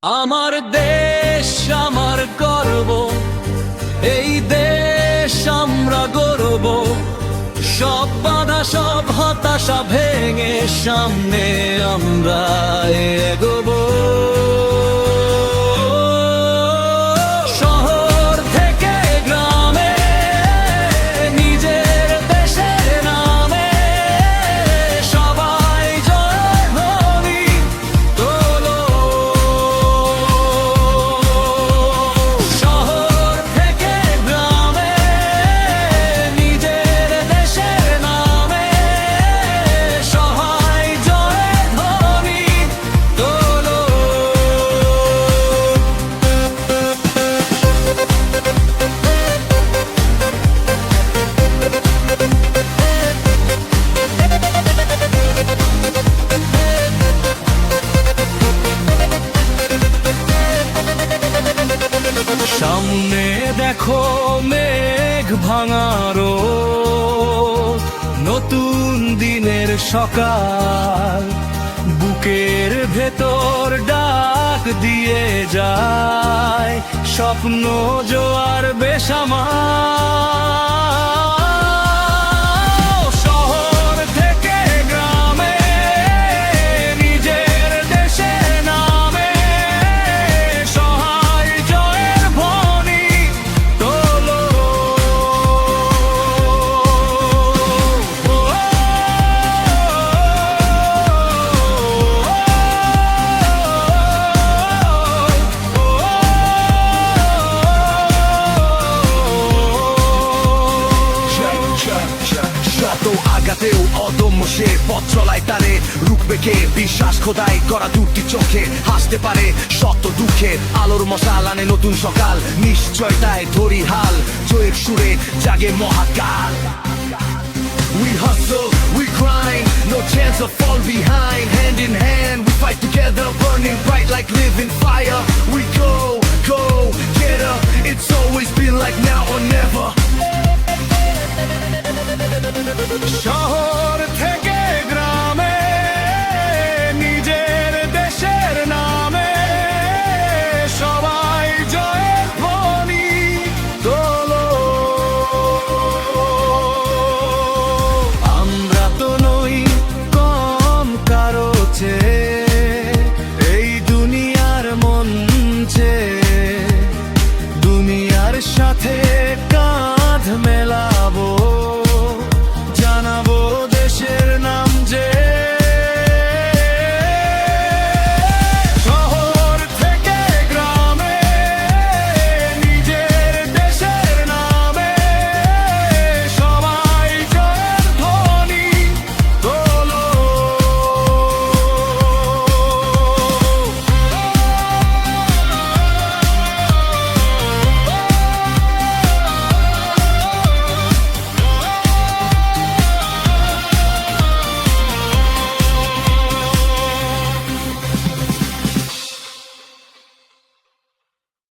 আমার দেশ আমার গর্ব, এই দেশ আমরা গর্ব। সব বাধা সব হতাশা ভেঙে সামনে আমরা এগোবো। শহর থেকে গ্রামে নিজের দেশের নামে সবাই জয়ধ্বনি তোলো। শহর থেকে গ্রামে নিজের দেশের নামে সবাই জয়ধ্বনি তোলো। সামনে দেখো মেঘ ভাঙারো নতুন দিনের সকাল, বুকের ভেতর ডাক দিয়ে যায় স্বপ্ন জোয়ার বেসামাল। শহর থেকে গ্রামে নিজের দেশের নামে সহায় জয়ের ধ্বনি তোলো। শত আঘাতেও অদম্য সে পথ চলায় তারে রুখবে কে? বিশ্বাস খোদাই করা দুটি চোখে হাসতে পারে শত দুঃখে। আলোর মশাল আনে নতুন সকাল, নিশ্চয়তায় ধরি হাল, জয়ের সুরে জাগে মহাকাল। We hustle, we grind, no chance to fall behind. Hand in hand, we fight together, burning bright like living fire. We go, get up. It's always been like now or never.